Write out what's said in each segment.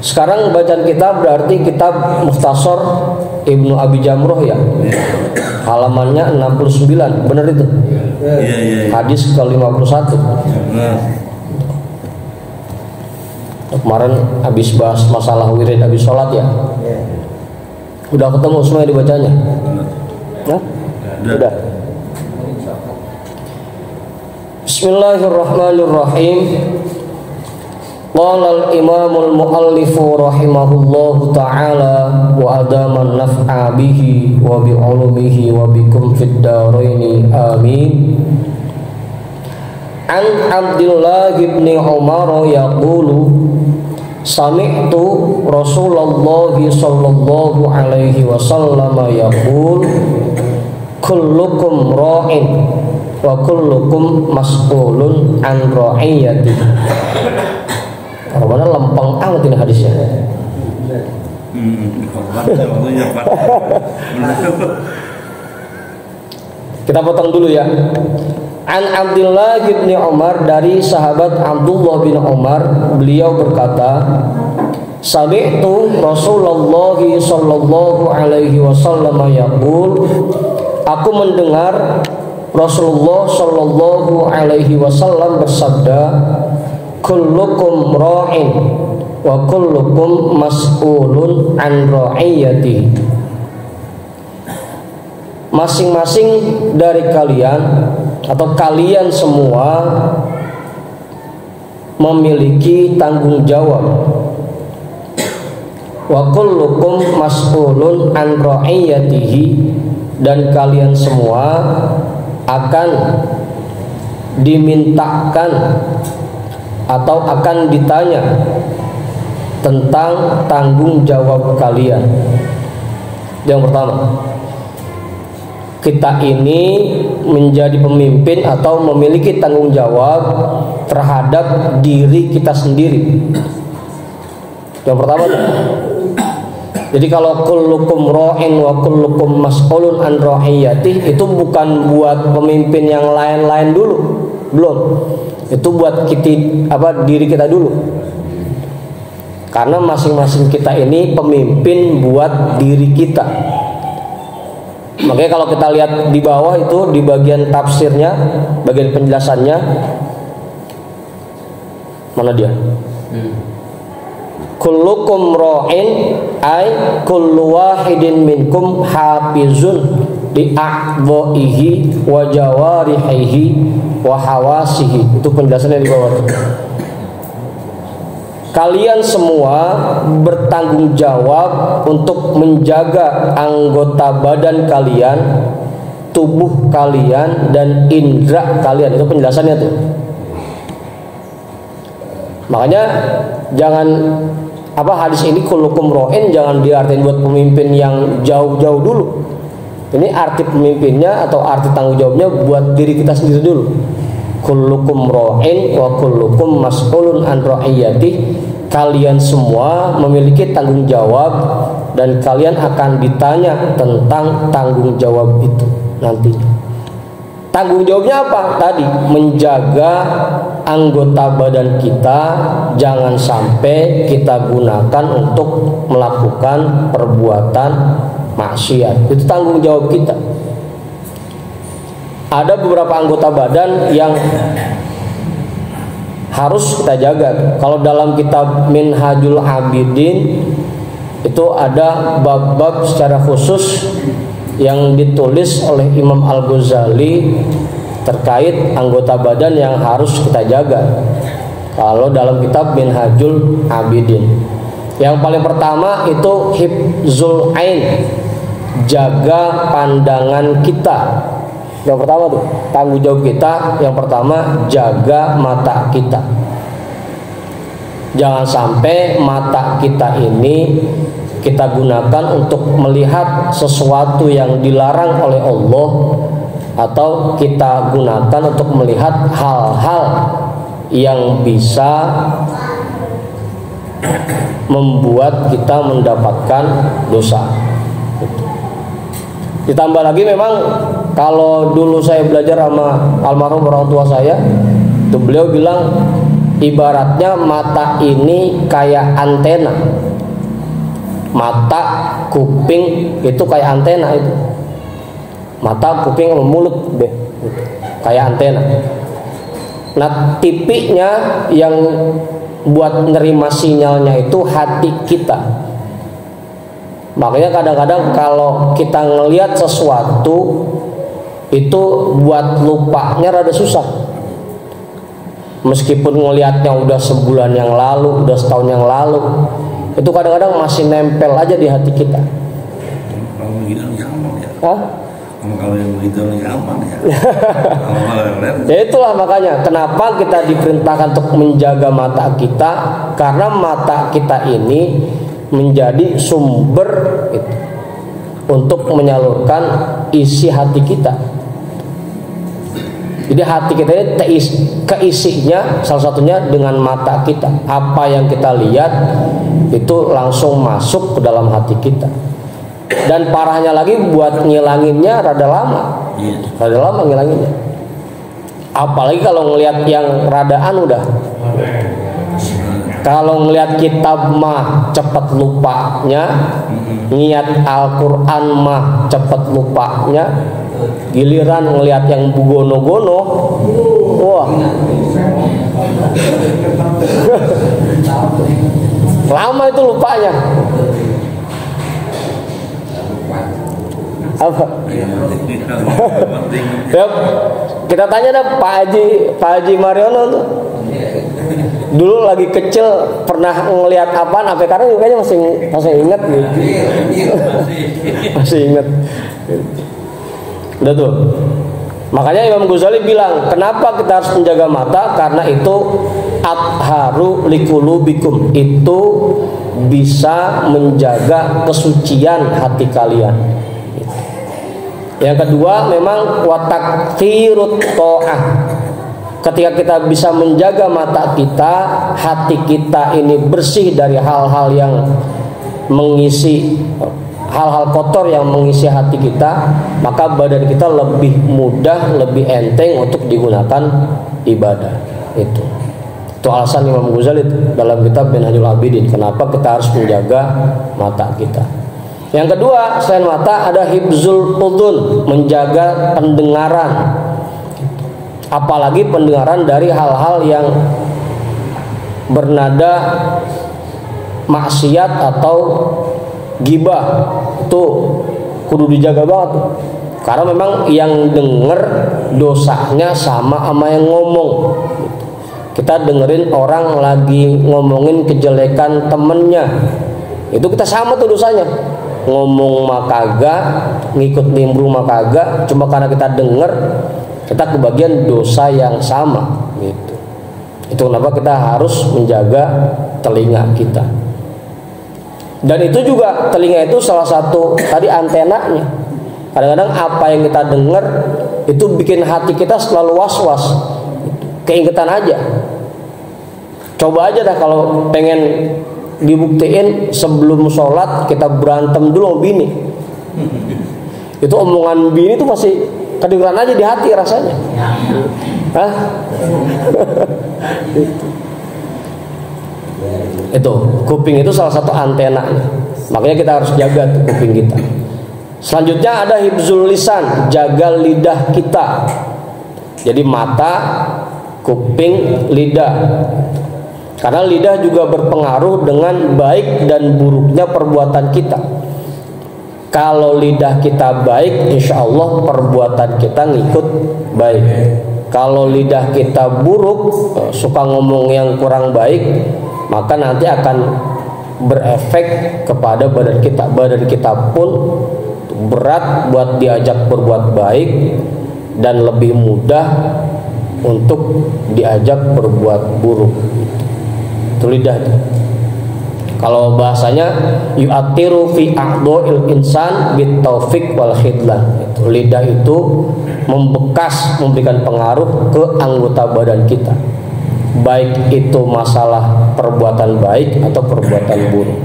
Sekarang bacaan kita berarti kitab Mukhtasar Ibnu Abi Jamroh ya. Halamannya 69, benar itu? Iya. Hadis ke-51. Kemarin habis bahas masalah wirid habis sholat ya. Udah ketemu semua dibacanya? Ya? Udah. Bismillahirrahmanirrahim. Qala al-imamul muallifu rahimahullahu ta'ala wa adaman naf'a bihi wa bi'ulumihi wa bikum fid daraini amin. An Abdullah ibn Umar yaqulu sami'tu Rasulullah sallallahu alaihi wasallam yaqul kullukum ra'in wa kullukum mas'ulun an ra'iyatihi. Mana lempeng amat ini hadisnya. Kita potong dulu ya. An Abdullah bin Umar, dari sahabat Abdullah bin Umar, beliau berkata, sami'tu Rasulullah sallallahu alaihi wasallam yaqul, aku mendengar Rasulullah sallallahu alaihi wasallam bersabda, kullukum ra'in wa kullukum mas'ulun an ra'iyatihi. Masing-masing dari kalian atau kalian semua memiliki tanggung jawab. Wa kullukum mas'ulun an ra'iyatihi, dan kalian semua akan dimintakan atau akan ditanya tentang tanggung jawab kalian. Yang pertama, kita ini menjadi pemimpin atau memiliki tanggung jawab terhadap diri kita sendiri. Yang pertama, jadi kalau kullukum ra'in wa kullukum mas'ulun an ra'iyatihi, itu bukan buat pemimpin yang lain-lain dulu, belum. Itu buat diri kita dulu. Karena masing-masing kita ini pemimpin buat diri kita. Makanya kalau kita lihat di bawah itu, di bagian tafsirnya, bagian penjelasannya, mana dia? Kullukum ra'in ay kullu wahidin minkum hafizun li a'dha'ihi wa jawarihi wa hawasihi. Itu penjelasannya di bawah. Kalian semua bertanggung jawab untuk menjaga anggota badan kalian, tubuh kalian, dan indera kalian. Itu penjelasannya tuh. Makanya jangan hadis ini kullukum ra'in jangan diartiin buat pemimpin yang jauh-jauh dulu. Ini arti pemimpinnya atau arti tanggung jawabnya buat diri kita sendiri dulu. Kullukum ra'in wa kullukum mas'ulun an ra'iyatihi. Kalian semua memiliki tanggung jawab dan kalian akan ditanya tentang tanggung jawab itu nantinya. Tanggung jawabnya apa? Tadi menjaga anggota badan kita jangan sampai kita gunakan untuk melakukan perbuatan maksiat. Itu tanggung jawab kita. Ada beberapa anggota badan yang harus kita jaga. Kalau dalam kitab Minhajul Abidin itu ada bab-bab secara khusus yang ditulis oleh Imam Al-Ghazali terkait anggota badan yang harus kita jaga. Kalau dalam kitab Minhajul Abidin, yang paling pertama itu hifzul ain, jaga pandangan kita. Yang pertama tuh tanggung jawab kita, yang pertama jaga mata kita. Jangan sampai mata kita ini kita gunakan untuk melihat sesuatu yang dilarang oleh Allah, atau kita gunakan untuk melihat hal-hal yang bisa membuat kita mendapatkan dosa. Ditambah lagi memang kalau dulu saya belajar sama almarhum orang tua saya, itu beliau bilang Ibaratnya mata ini kayak antena. Mata, kuping itu kayak antena itu. Mata, kuping, sama mulut deh, kayak antena. Nah, tipinya yang buat nerima sinyalnya itu hati kita. Makanya kadang-kadang kalau kita ngelihat sesuatu itu buat lupanya rada susah. Meskipun ngelihatnya udah sebulan yang lalu, udah setahun yang lalu, itu kadang-kadang masih nempel aja di hati kita. Kalau begitu gampang ya. Hah? Kalau yang begitu gampang ya. Ya itulah makanya kenapa kita diperintahkan untuk menjaga mata kita, karena mata kita ini menjadi sumber itu, untuk menyalurkan isi hati kita. Jadi hati kita ini keisinya salah satunya dengan mata kita. Apa yang kita lihat itu langsung masuk ke dalam hati kita. Dan parahnya lagi buat ngilanginnya rada lama. Rada lama ngilanginnya. Apalagi kalau ngelihat yang radaan udah. Kalau ngelihat kitab mah cepet lupanya, niat Al-Quran mah cepet lupanya. Giliran ngelihat yang bugono-gono, wah, lama itu lupanya. Apa? Ya, kita tanya dah Pak Haji Mariono tuh. Dulu lagi kecil pernah ngelihat apaan, sampai sekarang juga kayaknya masih ingat gitu. Masih ingat. Udah tuh. Makanya Imam Ghazali bilang, kenapa kita harus menjaga mata? Karena itu atharu likulubikum, itu bisa menjaga kesucian hati kalian. Yang kedua memang watakthirut ta'ah. Ketika kita bisa menjaga mata kita, hati kita ini bersih dari hal-hal yang mengisi, hal-hal kotor yang mengisi hati kita, maka badan kita lebih mudah, lebih enteng untuk digunakan ibadah. Itu alasan Imam Ghazali dalam kitab Minhajul Abidin, kenapa kita harus menjaga mata kita. Yang kedua, selain mata ada hifzul udhun, menjaga pendengaran. Apalagi pendengaran dari hal-hal yang bernada maksiat atau gibah, itu kudu dijaga banget. Karena memang yang denger dosanya sama yang ngomong. Kita dengerin orang lagi ngomongin kejelekan temennya, itu kita sama tuh dosanya. Ngomong mah kagak, ngikut nimbrung mah kagak, cuma karena kita denger, kita kebagian dosa yang sama gitu. Itu kenapa kita harus menjaga telinga kita. Dan itu juga, telinga itu salah satu tadi antenanya. Kadang-kadang apa yang kita dengar itu bikin hati kita selalu was-was, keingetan aja. Coba aja dah kalau pengen dibuktiin, sebelum sholat kita berantem dulu sama bini. Itu omongan bini itu masih kedengeran aja di hati rasanya. Hah? Itu kuping itu salah satu antenanya. Makanya kita harus jaga tuh kuping kita. Selanjutnya ada hifzul lisan, jaga lidah kita. Jadi mata, kuping, lidah. Karena lidah juga berpengaruh dengan baik dan buruknya perbuatan kita. Kalau lidah kita baik, insya Allah perbuatan kita ngikut baik. Kalau lidah kita buruk, suka ngomong yang kurang baik, maka nanti akan berefek kepada badan kita. Badan kita pun berat buat diajak berbuat baik dan lebih mudah untuk diajak berbuat buruk. Itu lidah. Kalau bahasanya yu'athiru fi a'dha'il insan bitaufiq wal khidlan. Itu lidah itu membekas, memberikan pengaruh ke anggota badan kita. Baik itu masalah perbuatan baik atau perbuatan buruk.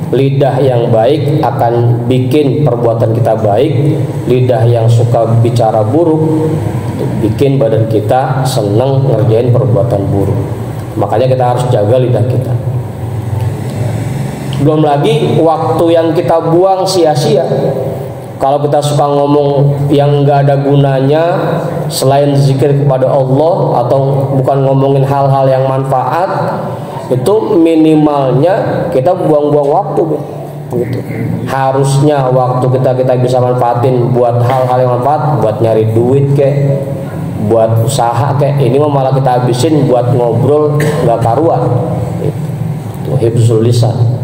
Lidah yang baik akan bikin perbuatan kita baik. Lidah yang suka bicara buruk bikin badan kita senang ngerjain perbuatan buruk. Makanya kita harus jaga lidah kita. Belum lagi waktu yang kita buang sia-sia. Kalau kita suka ngomong yang nggak ada gunanya selain zikir kepada Allah atau bukan ngomongin hal-hal yang manfaat, itu minimalnya kita buang-buang waktu gitu. Harusnya waktu kita bisa manfaatin buat hal-hal yang manfaat, buat nyari duit kek, buat usaha kek. Ini malah kita habisin buat ngobrol nggak karuan. Itu hifzul lisan.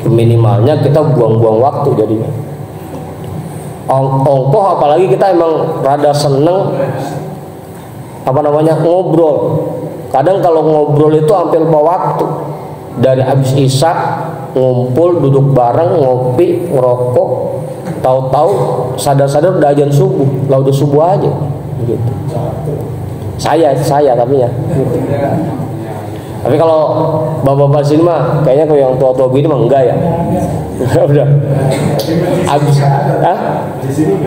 Minimalnya kita buang-buang waktu jadinya. Ongkoh apalagi kita emang rada seneng ngobrol. Kadang kalau ngobrol itu hampir lupa waktu. Dari habis isya ngumpul duduk bareng ngopi ngerokok, tahu-tahu sadar-sadar udah azan subuh, lah udah subuh aja gitu. Saya tapi ya gitu. Tapi kalau bapak-bapak sini mah kayaknya kalau yang tua-tua begini mah enggak ya. Udah. Abis, di sini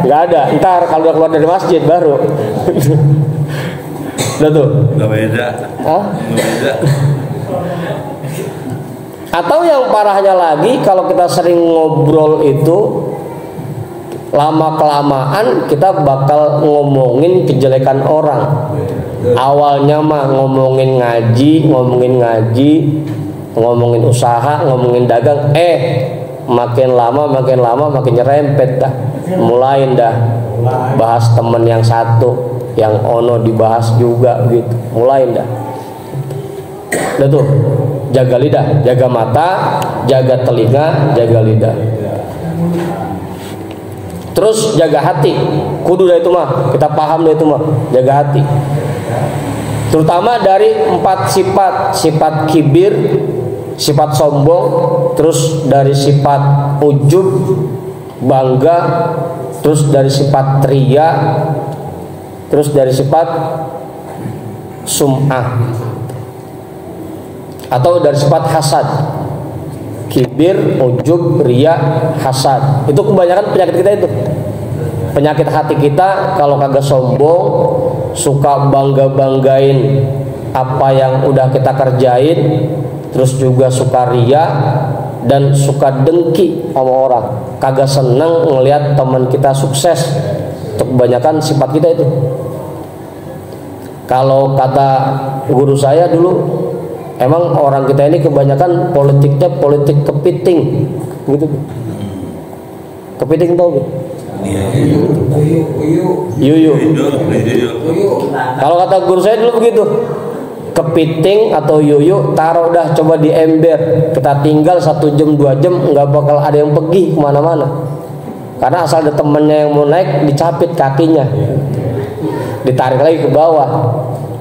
enggak ada. Ntar kalau udah keluar dari masjid baru. Udah tuh. Enggak beda. Hah? Enggak beda. Atau yang parahnya lagi, kalau kita sering ngobrol itu lama-kelamaan kita bakal ngomongin kejelekan orang. Awalnya mah ngomongin ngaji, ngomongin usaha, ngomongin dagang, makin lama makin nyerempet dah. Mulain dah bahas temen yang satu, yang ono dibahas juga gitu. Mulain dah. Udah tuh, jaga lidah, jaga mata, jaga telinga, jaga lidah. Terus jaga hati. Kudu dah itu mah, kita paham dah itu mah, jaga hati. Terutama dari 4 sifat kibir, sifat sombong, terus dari sifat ujub, bangga, terus dari sifat ria, terus dari sifat sum'ah, atau dari sifat hasad. Kibir, ujub, ria, hasad. Itu kebanyakan penyakit kita itu. Penyakit hati kita kalau kagak sombong, suka bangga-banggain apa yang udah kita kerjain, terus juga suka ria dan suka dengki sama orang. Kagak seneng ngelihat teman kita sukses. Itu kebanyakan sifat kita itu. Kalau kata guru saya dulu, emang orang kita ini kebanyakan politiknya politik kepiting, gitu. Kepiting tau gak? Yuyu. Kalau kata guru saya dulu begitu, kepiting atau yuyu taruh dah coba di ember, kita tinggal 1 jam 2 jam nggak bakal ada yang pergi kemana-mana, karena asal ada temennya yang mau naik dicapit kakinya, ditarik lagi ke bawah.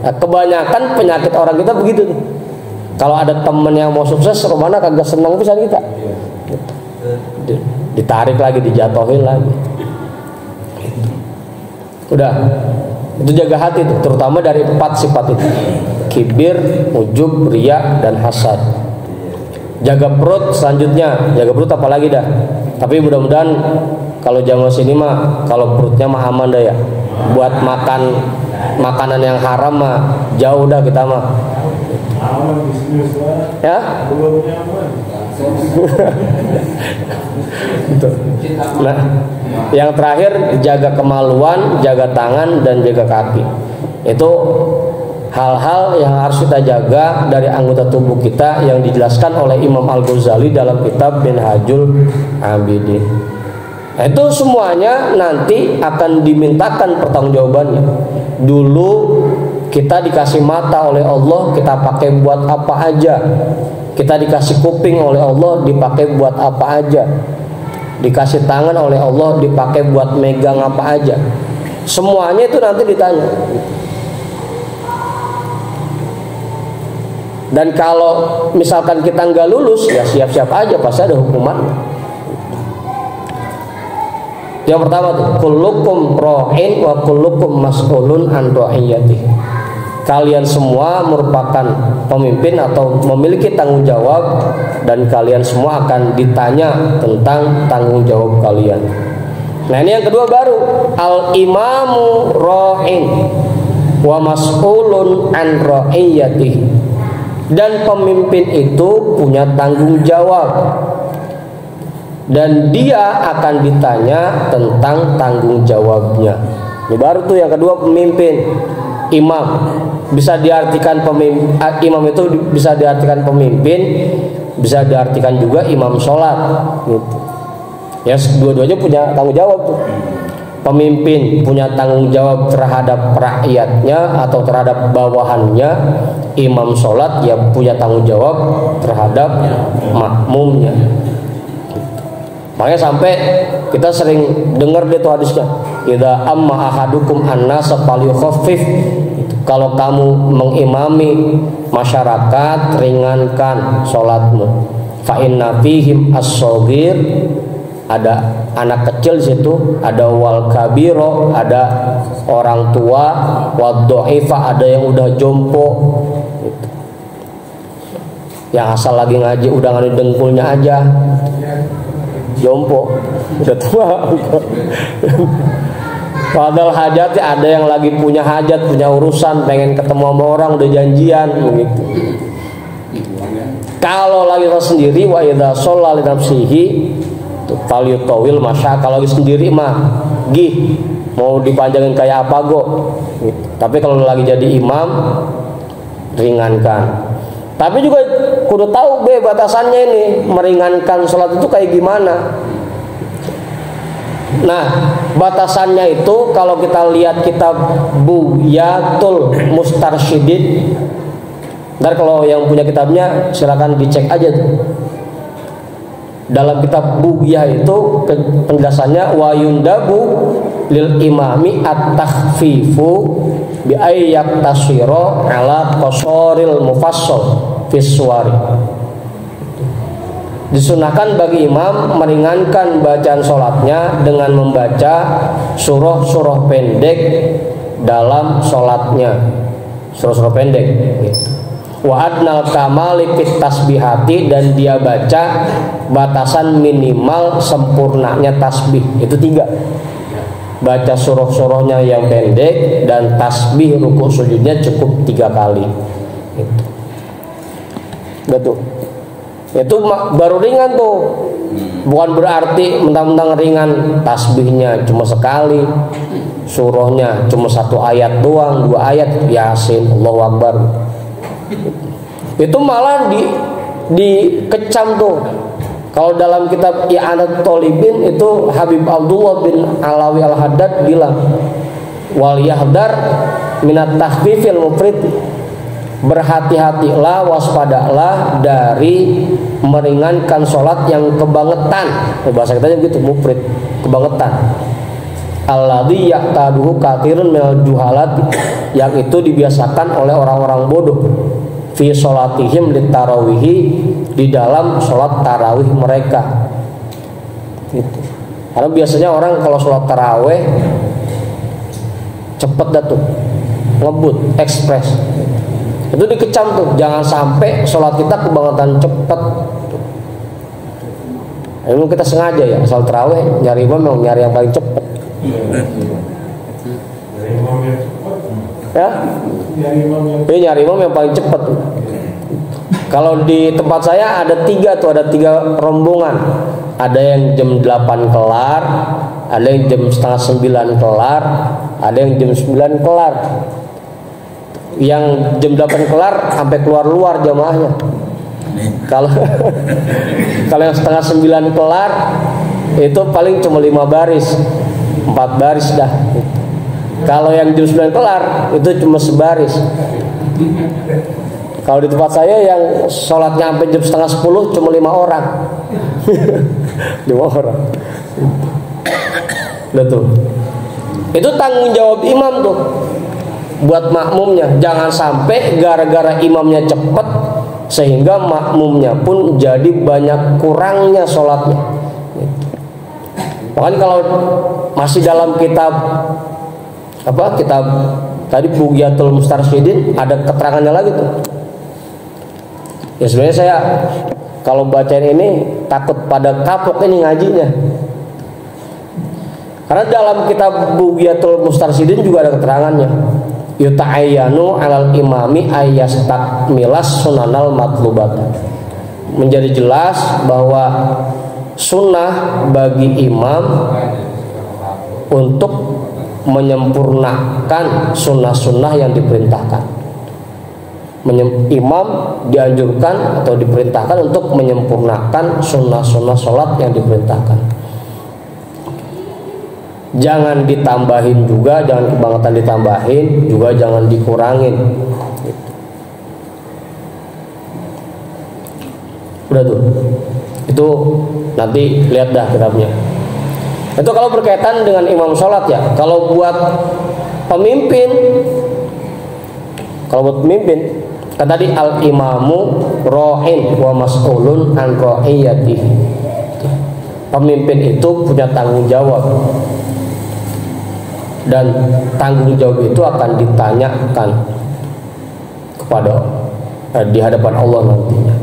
Nah, kebanyakan penyakit orang kita begitu tuh. Kalau ada temen yang mau sukses, rumahnya kagak senang pisan kita, ditarik lagi, dijatuhin lagi. Udah, itu jaga hati tuh, terutama dari 4 sifat itu: kibir, ujub, ria, dan hasad. Jaga perut selanjutnya, jaga perut apalagi dah. Tapi mudah-mudahan kalau jamu sini mah, kalau perutnya mah aman dah ya. Buat makan makanan yang haram mah jauh dah kita mah. Ya? Nah, yang terakhir jaga kemaluan, jaga tangan, dan jaga kaki. Itu hal-hal yang harus kita jaga dari anggota tubuh kita yang dijelaskan oleh Imam Al-Ghazali dalam kitab Minhajul Abidin. Nah, itu semuanya nanti akan dimintakan pertanggungjawabannya. Dulu kita dikasih mata oleh Allah, kita pakai buat apa aja. Kita dikasih kuping oleh Allah, dipakai buat apa aja. Dikasih tangan oleh Allah, dipakai buat megang apa aja. Semuanya itu nanti ditanya. Dan kalau misalkan kita nggak lulus, ya siap-siap aja, pasti ada hukuman. Yang pertama tuh, kullukum ra'in wa kullukum mas'ulun an ra'iyati. Kalian semua merupakan pemimpin atau memiliki tanggung jawab, dan kalian semua akan ditanya tentang tanggung jawab kalian. Nah, ini yang kedua baru, al imamu ra'in. wa mas'ulun an ra'iyatihi, dan pemimpin itu punya tanggung jawab dan dia akan ditanya tentang tanggung jawabnya. Ini baru tuh yang kedua, pemimpin. Imam bisa diartikan pemimpin, imam itu bisa diartikan pemimpin, bisa diartikan juga imam sholat gitu. Ya, dua-duanya punya tanggung jawab tuh. Pemimpin punya tanggung jawab terhadap rakyatnya atau terhadap bawahannya. Imam sholat ya punya tanggung jawab terhadap makmumnya. Makanya sampai kita sering dengar dia tuh hadisnya, idza amma ahadukum an-nasa falyukhaffif. Kalau kamu mengimami masyarakat, ringankan sholatmu. Fa inna fihim as-shaghir, ada anak kecil di situ, ada wal kabiro, ada orang tua, wad dha'ifa, ada yang udah jompo. Yang asal lagi ngaji udah ngadu dengkulnya aja. Jompo, udah tua. Padahal hajatnya ada yang lagi punya hajat, punya urusan, pengen ketemu sama orang, udah janjian begitu. Kalau lagi sendiri, wa idza shalla li nafsihi falyutawil masya. Kalau lagi sendiri mah gih, mau dipanjangin kayak apa go gitu. Tapi kalau lagi jadi imam, ringankan. Tapi juga kudu tahu batasannya ini, meringankan sholat itu kayak gimana. Nah, batasannya itu kalau kita lihat kitab Bughyatul Mustarsyidin. Ntar kalau yang punya kitabnya silakan dicek aja tuh. Dalam kitab Bughyah itu penjelasannya, wa yundabu lil imami at-takhfifu bi ayyak tasira ala qasoril mufassal fi suwari. Disunahkan bagi imam meringankan bacaan sholatnya dengan membaca surah-surah pendek dalam sholatnya, surah-surah pendek gitu. Wa adnal kamali fit tasbihati, dan dia baca batasan minimal sempurnanya tasbih itu 3. Baca surah-surahnya yang pendek dan tasbih rukuk sujudnya cukup 3 kali gitu. Betul. Itu baru ringan tuh. Bukan berarti mentang-mentang ringan tasbihnya cuma sekali, surahnya cuma 1 ayat doang, 2 ayat, Yasin, Allahu Akbar. Itu malah dikecam tuh. Kalau dalam kitab I'anat Thalibin itu Habib Abdullah bin Alawi Al-Haddad bilang, wal yahdar minat tahfifil mufrid, berhati-hatilah, waspadalah dari meringankan sholat yang kebangetan. Bahasa kita begitu, mufrid, kebangetan. Alladzi ya'taduhu katsirun minal juhalat, yang itu dibiasakan oleh orang-orang bodoh. Fi sholatihim litarawihi, di dalam sholat tarawih mereka gitu. Karena biasanya orang kalau sholat tarawih cepet dah tuh, ngebut, ekspres. Itu dikecam tuh, jangan sampai sholat kita kebangetan cepet. Ini kita sengaja ya, asal tarawih nyari imam yang nyari yang paling cepet. Ya, nyari imam yang paling cepet. Kalau di tempat saya ada 3 tuh, ada 3 rombongan. Ada yang jam 8 kelar, ada yang jam setengah 9 kelar, ada yang jam 9 kelar. Yang jam 8 kelar sampai keluar-luar jamaahnya. Kalau kalau yang setengah 9 kelar itu paling cuma 5 baris, 4 baris dah. Kalau yang jam 9 kelar itu cuma sebaris. Kalau di tempat saya yang sholatnya sampai jam setengah 10 cuma 5 orang. 5 orang. Betul. Itu tanggung jawab imam tuh buat makmumnya. Jangan sampai gara-gara imamnya cepat sehingga makmumnya pun jadi banyak kurangnya sholatnya. Makanya kalau masih dalam kitab kitab tadi Bughyatul Mustarsyidin ada keterangannya lagi tuh. Ya sebenarnya saya kalau bacain ini takut pada kapok ini ngajinya. Karena dalam kitab Bughyatul Mustarsyidin juga ada keterangannya. yuta'ayyanu 'alal imami ayyastakmilas sunanal matlubata. Menjadi jelas bahwa sunnah bagi imam untuk menyempurnakan sunnah-sunnah yang diperintahkan. Imam dianjurkan atau diperintahkan untuk menyempurnakan sunnah-sunnah sholat yang diperintahkan. Jangan ditambahin juga, jangan kebangetan ditambahin, juga jangan dikurangin. Udah tuh. Itu nanti lihat dah kitabnya. Itu kalau berkaitan dengan imam sholat ya. Kalau buat pemimpin, kan tadi al imamu ra'in wa mas'ulun an ra'iyatihi. Pemimpin itu punya tanggung jawab, dan tanggung jawab itu akan ditanyakan kepada di hadapan Allah nantinya.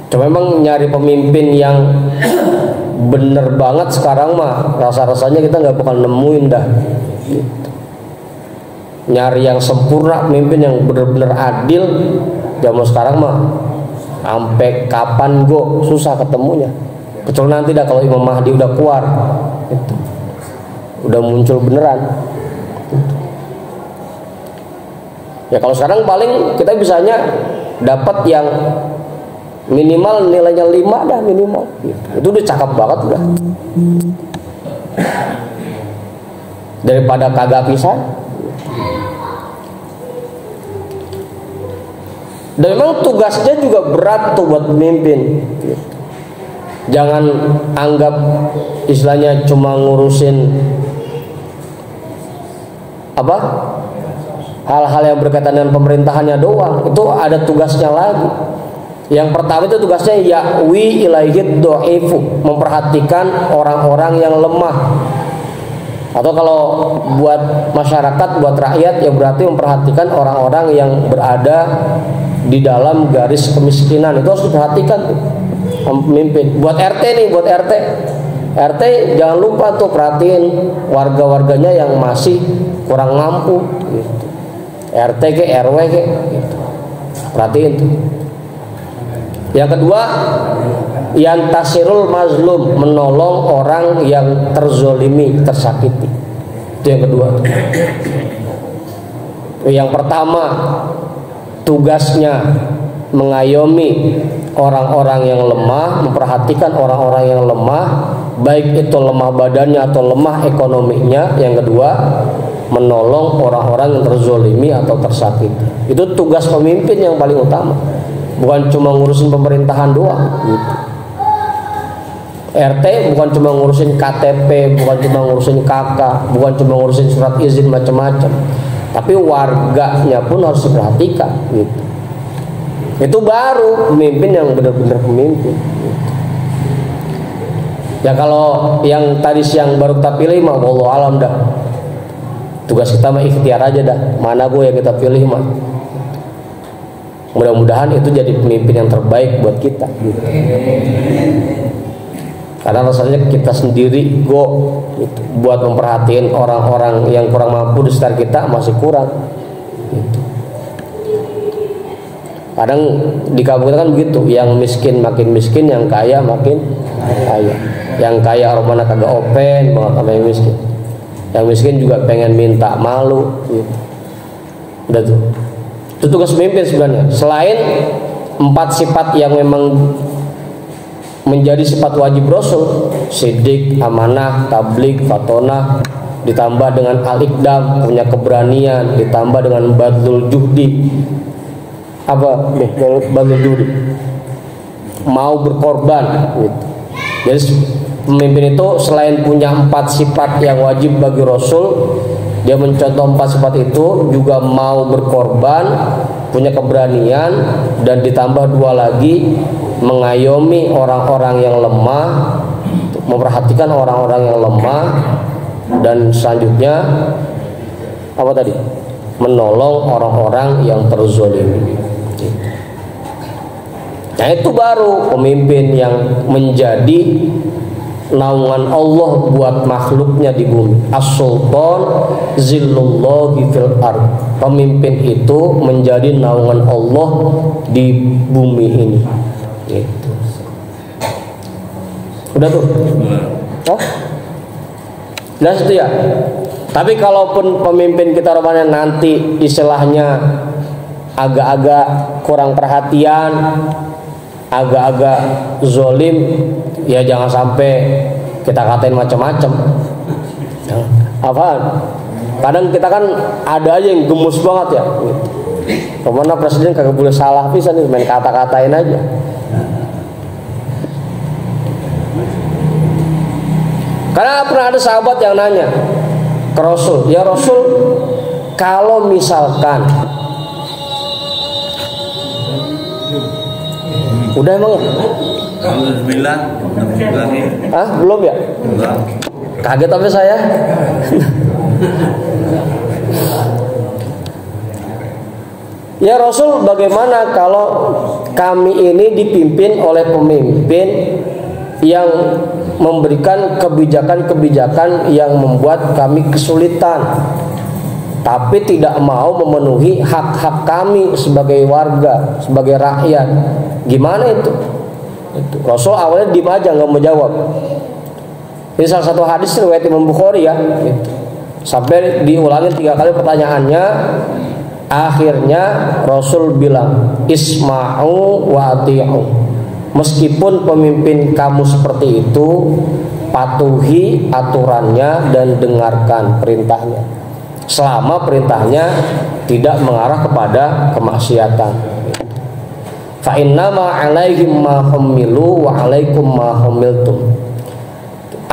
Cuma memang nyari pemimpin yang bener banget sekarang mah rasa-rasanya kita nggak bakal nemuin dah gitu. Nyari yang sempurna, pemimpin yang bener-bener adil zaman sekarang mah sampai kapan susah ketemunya. Kecuali nanti dah kalau Imam Mahdi udah keluar gitu. Udah muncul beneran gitu. Ya kalau sekarang paling kita bisanya dapat yang minimal nilainya 5 dah minimal gitu. Itu udah cakep banget udah. Daripada kagak pisan. Dan memang tugasnya juga berat tuh buat pemimpin gitu. Jangan anggap istilahnya cuma ngurusin hal-hal yang berkaitan dengan pemerintahannya doang. Itu ada tugasnya lagi. Yang pertama itu tugasnya ya'wi ilaihid do'ifu, memperhatikan orang-orang yang lemah. Atau kalau buat masyarakat, buat rakyat, ya berarti memperhatikan orang-orang yang berada di dalam garis kemiskinan. Itu harus diperhatikan pemimpin. Buat RT nih, buat RT jangan lupa tuh perhatiin warga-warganya yang masih kurang mampu gitu. RT ke RW ke gitu. Perhatiin tuh. Yang kedua, yantasirul mazlum, menolong orang yang terzolimi, tersakiti. Itu yang kedua. Yang pertama, tugasnya mengayomi orang-orang yang lemah, memperhatikan orang-orang yang lemah, baik itu lemah badannya atau lemah ekonominya. Yang kedua, menolong orang-orang yang terzolimi atau tersakiti. Itu tugas pemimpin yang paling utama. Bukan cuma ngurusin pemerintahan doang gitu. RT bukan cuma ngurusin KTP, bukan cuma ngurusin KK, bukan cuma ngurusin surat izin macam-macam, tapi warganya pun harus diperhatikan gitu. Itu baru pemimpin yang benar-benar pemimpin gitu. Ya kalau yang tadi siang baru kita pilih mah wallahu alam dah. Tugas kita mah ikhtiar aja dah. Mana yang kita pilih mah. Mudah-mudahan itu jadi pemimpin yang terbaik buat kita gitu. Karena rasanya kita sendiri gitu, buat memperhatiin orang-orang yang kurang mampu di sekitar kita masih kurang gitu. Kadang di kampung kita kan begitu, yang miskin makin miskin, yang kaya makin kaya. Yang kaya rumahnya kagak open banget sama yang miskin. Yang miskin juga pengen minta malu gitu. Udah tuh. Itu tugas pemimpin sebenarnya. Selain 4 sifat yang memang menjadi sifat wajib Rasul, sidik, amanah, tabligh, fatonah, ditambah dengan al-iqdam, punya keberanian, ditambah dengan badlul juhdi. Apa nih badlul juhdi? Mau berkorban gitu. Jadi pemimpin itu selain punya 4 sifat yang wajib bagi Rasul, dia mencontoh 4 sifat itu, juga mau berkorban, punya keberanian, dan ditambah 2 lagi, mengayomi orang-orang yang lemah, memperhatikan orang-orang yang lemah, dan selanjutnya apa tadi? Menolong orang-orang yang terzolimi. Nah itu baru pemimpin yang menjadi naungan Allah buat makhluknya di bumi. As-sultan zillullahi fil ard. Pemimpin itu menjadi naungan Allah di bumi ini. Gitu. Udah tuh. Hah? Jelas itu ya. Tapi kalaupun pemimpin kita rupanya nanti istilahnya agak-agak kurang perhatian, agak-agak zolim, ya jangan sampai kita katain macam-macam. Apaan? Kadang kita kan ada aja yang gemus banget ya. Kemana presiden kagak boleh salah bisa nih, main kata-katain aja. Karena pernah ada sahabat yang nanya ke Rasul, ya Rasul, kalau misalkan udah emang ya? Alhamdulillah. Ah, belum ya? Enggak. Kaget tapi saya. Ya Rasul, bagaimana kalau kami ini dipimpin oleh pemimpin yang memberikan kebijakan-kebijakan yang membuat kami kesulitan, tapi tidak mau memenuhi hak-hak kami sebagai warga, sebagai rakyat. Gimana itu? Rasul awalnya diem aja, nggak mau jawab. Ini salah satu hadis riwayat Imam Bukhari ya. Sampai diulangi 3 kali pertanyaannya. Akhirnya Rasul bilang, isma'u wa ati'u. Meskipun pemimpin kamu seperti itu, patuhi aturannya dan dengarkan perintahnya, selama perintahnya tidak mengarah kepada kemaksiatan. Fa innama 'alaihim ma humilu wa 'alaikum ma humiltum.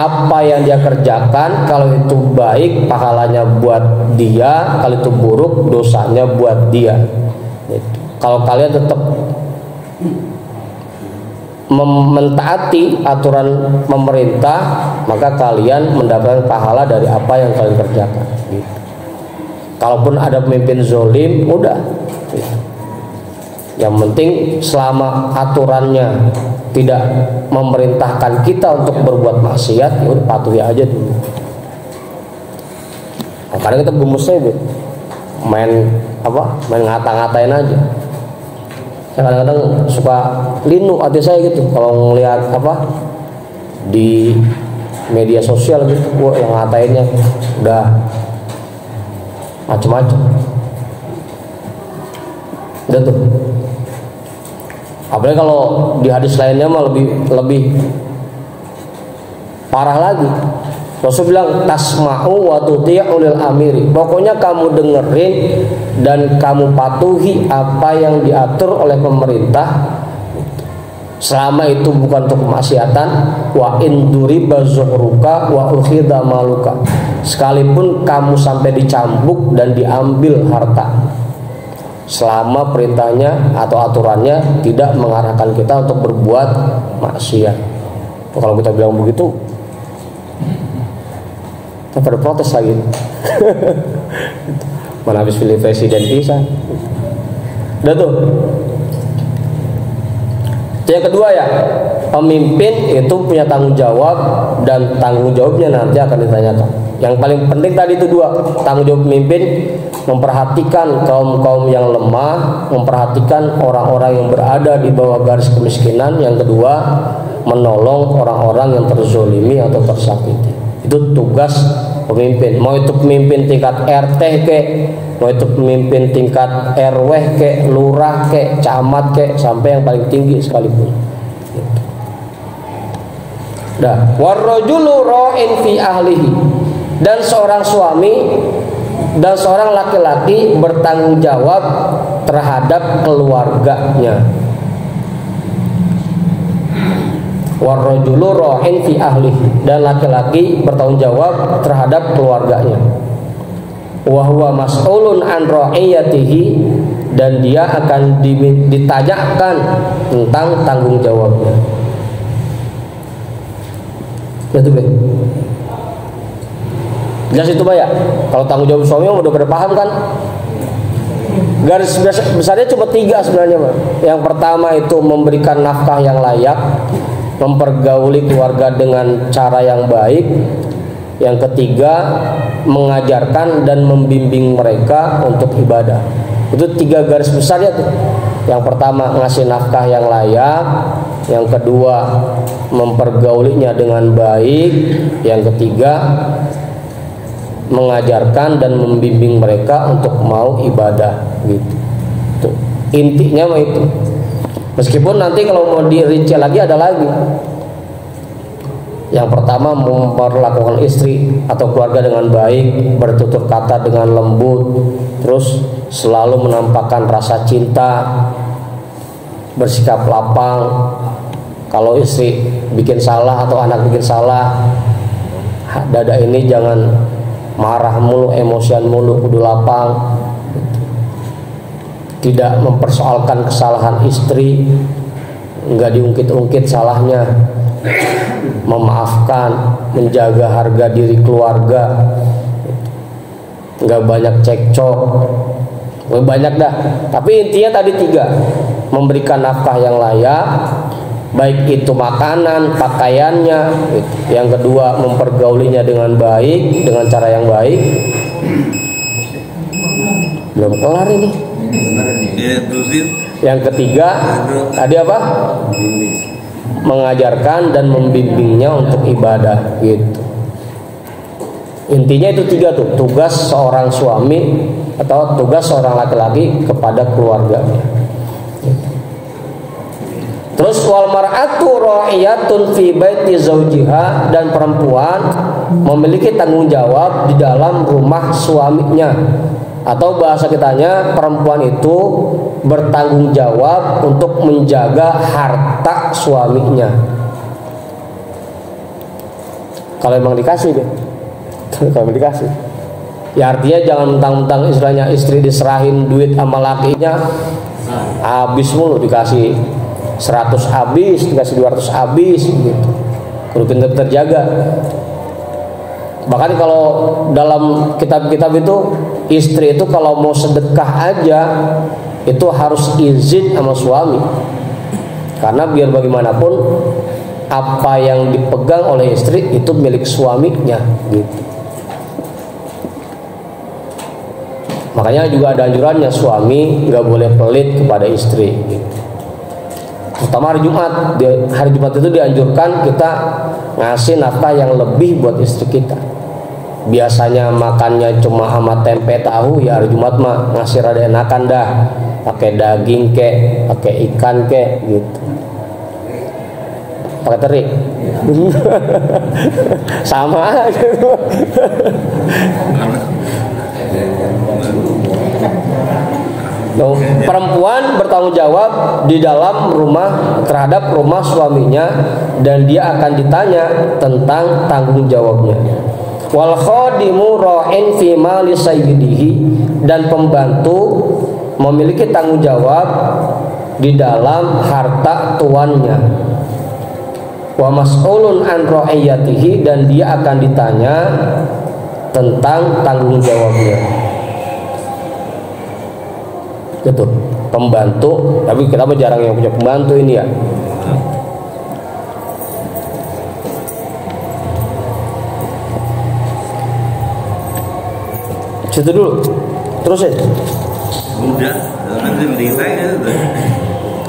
Apa yang dia kerjakan, kalau itu baik pahalanya buat dia, kalau itu buruk dosanya buat dia. Kalau kalian tetap mentaati aturan pemerintah, maka kalian mendapatkan pahala dari apa yang kalian kerjakan. Gitu. Kalaupun ada pemimpin zolim, udah. Gitu. Yang penting selama aturannya tidak memerintahkan kita untuk berbuat maksiat, ya udah patuhi aja dulu. Nah, kadang kita gemusnya gitu, main ngata-ngatain aja. Saya kadang-kadang suka linu hati saya gitu kalau ngelihat di media sosial gitu, wah yang ngatainnya udah macem-macem. Udah tuh. Apalagi kalau di hadis lainnya mah lebih parah lagi. Rasul bilang tasma'u wa tuti'u lil amiri. Pokoknya kamu dengerin dan kamu patuhi apa yang diatur oleh pemerintah, selama itu bukan untuk kemaksiatan. Wa in duriba zuhruka wa ukhidha maluka. Sekalipun kamu sampai dicambuk dan diambil harta, selama perintahnya atau aturannya tidak mengarahkan kita untuk berbuat maksiat. Kalau kita bilang begitu, pada protes lagi. Mana habis pilih presiden bisa. Udah tuh. Yang kedua ya, pemimpin itu punya tanggung jawab, dan tanggung jawabnya nanti akan ditanyakan. Yang paling penting tadi itu 2, tanggung jawab pemimpin memperhatikan kaum-kaum yang lemah, memperhatikan orang-orang yang berada di bawah garis kemiskinan. Yang kedua, menolong orang-orang yang terzolimi atau tersakiti. Itu tugas pemimpin. Mau itu pemimpin tingkat RT kek, mau itu pemimpin tingkat RW kek, lurah kek, camat kek, sampai yang paling tinggi sekalipun. Dah, warrajulu ra'in fi ahlihi. Dan seorang suami dan seorang laki-laki bertanggung jawab terhadap keluarganya. Warrajulu ra'in fi ahlihi. Dan laki-laki bertanggung jawab terhadap keluarganya. Wa huwa mas'ulun an ra'iyatihi. Dan dia akan ditanyakan tentang tanggung jawabnya. Itu be. Jelas itu Pak ya? Kalau tanggung jawab suami udah pada paham kan? Garis besarnya cuma 3 sebenarnya Pak. Yang pertama itu memberikan nafkah yang layak. mempergauli keluarga dengan cara yang baik. Yang ketiga, mengajarkan dan membimbing mereka untuk ibadah. Itu 3 garis besar ya tuh. Yang pertama, ngasih nafkah yang layak. Yang kedua, mempergaulinya dengan baik. Yang ketiga, mengajarkan dan membimbing mereka untuk mau ibadah gitu. Tuh. Intinya mah itu. Meskipun nanti kalau mau dirinci lagi ada lagi. Yang pertama, memperlakukan istri atau keluarga dengan baik, bertutur kata dengan lembut, terus selalu menampakkan rasa cinta, bersikap lapang. Kalau istri bikin salah atau anak bikin salah, dada ini jangan marah mulu, emosian mulu, kudu lapang. Tidak mempersoalkan kesalahan istri, nggak diungkit-ungkit salahnya, memaafkan, menjaga harga diri keluarga, nggak banyak cekcok, banyak dah. Tapi intinya tadi 3, memberikan nafkah yang layak, baik itu makanan, pakaiannya. Yang kedua, mempergaulinya dengan baik, dengan cara yang baik. Belum kelar ini. Yang ketiga tadi apa? Mengajarkan dan membimbingnya untuk ibadah gitu. Intinya itu 3 tuh, tugas seorang suami atau tugas seorang laki-laki kepada keluarganya. Terus wal mar'atu ra'iyatun fi baiti zawjiha, dan perempuan memiliki tanggung jawab di dalam rumah suaminya. Atau bahasa kitanya, perempuan itu bertanggung jawab untuk menjaga harta suaminya. Kalau emang dikasih deh. Kalau dikasih. Ya artinya jangan mentang-mentang istilahnya istri diserahin duit sama lakinya, habis mulu, dikasih 100 habis, dikasih 200 habis gitu. Kudu pintar terjaga. Bahkan kalau dalam kitab-kitab itu, istri itu kalau mau sedekah aja itu harus izin sama suami. Karena biar bagaimanapun apa yang dipegang oleh istri itu milik suaminya gitu. Makanya juga ada anjurannya, suami nggak boleh pelit kepada istri gitu. Terutama hari Jumat. Hari Jumat itu dianjurkan kita ngasih nafkah yang lebih buat istri kita. Biasanya makannya cuma sama tempe tahu, ya hari Jumat mah ngasih rada enakan dah, pakai daging kek, pakai ikan kek gitu, pakai teri. Sama gitu. Perempuan bertanggung jawab di dalam rumah terhadap rumah suaminya, dan dia akan ditanya tentang tanggung jawabnya. Wal khadimu ra'in fi mali sayyidihi, dan pembantu memiliki tanggung jawab di dalam harta tuannya. Wa mas'ulun an ra'iyatihi, dan dia akan ditanya tentang tanggung jawabnya. Gitu, pembantu, tapi kita jarang yang punya pembantu ini ya. Situ dulu, terus ya. Udah, nanti ditanya udah.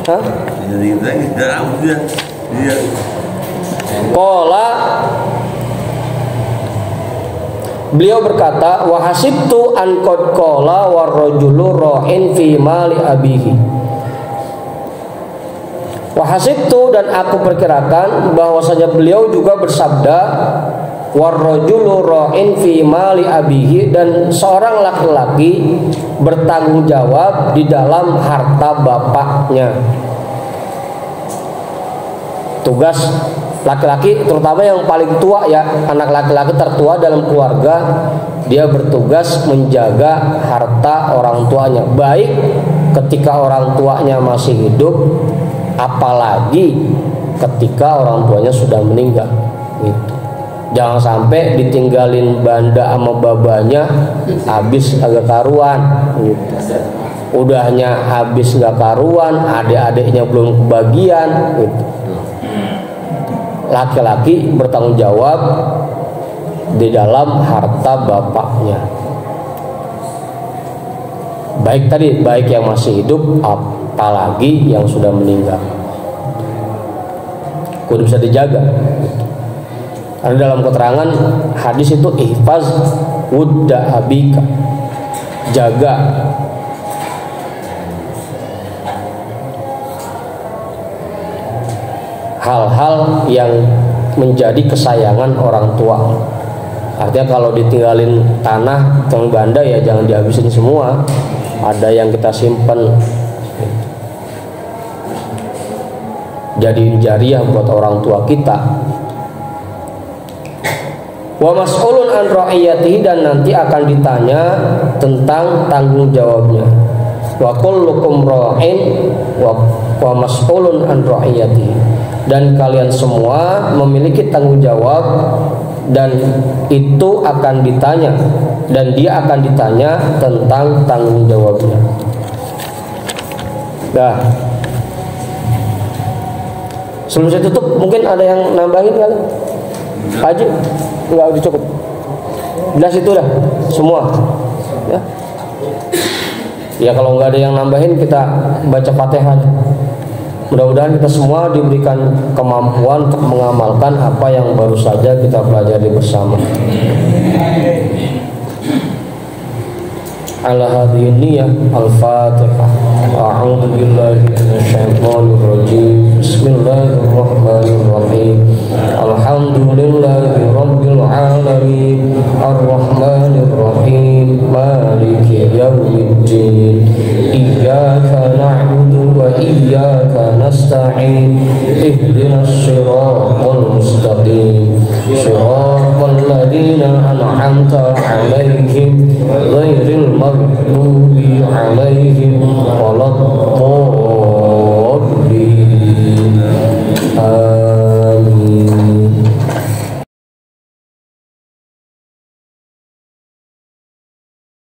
Hah? Ditanya, udah. Iya. Qala, beliau berkata, wa hasibtu an qad qala war rajulu ra'in fi mali abihi. Wa hasibtu, dan aku perkirakan bahwasanya beliau juga bersabda, warrajulu ra'in fi mali abihi, dan seorang laki-laki bertanggung jawab di dalam harta bapaknya. Tugas laki-laki, terutama yang paling tua ya, anak laki-laki tertua dalam keluarga, dia bertugas menjaga harta orang tuanya, baik ketika orang tuanya masih hidup, apalagi ketika orang tuanya sudah meninggal gitu. Jangan sampai ditinggalin banda sama babanya habis agak karuan gitu. Udahnya habis gak karuan, adik-adiknya belum kebagian gitu. laki-laki bertanggung jawab di dalam harta bapaknya. Baik yang masih hidup, apalagi yang sudah meninggal. Kudu bisa dijaga. Karena dalam keterangan hadis itu ihfaz wudda abika, jaga hal-hal yang menjadi kesayangan orang tua. Artinya kalau ditinggalin tanah tong banda ya jangan dihabisin semua. Ada yang kita simpan jadi jariah buat orang tua kita. Wa mas'ulun an ra'iyatihi, dan nanti akan ditanya tentang tanggung jawabnya. Wa kullukum ra'in wa mas'ulun an ra'iyatihi, dan kalian semua memiliki tanggung jawab dan itu akan ditanya, dan dia akan ditanya tentang tanggung jawabnya. Nah, sebelum saya tutup mungkin ada yang nambahin kali? Pak Haji? Enggak, udah cukup. Jelas itu dah semua. Ya. Ya kalau nggak ada yang nambahin kita baca Fatihah. Mudah-mudahan kita semua diberikan kemampuan untuk mengamalkan apa yang baru saja kita pelajari bersama. Ala hadhihi niyyah al-Fatihah. A'udzu billahi minasyaitonir rajim. Bismillahirrahmanirrahim. Alhamdulillahi rabbil alamin. Arrahmanir rahim. Maliki yaumiddin. Iyyaka na'budu wa iyyaka nasta'in.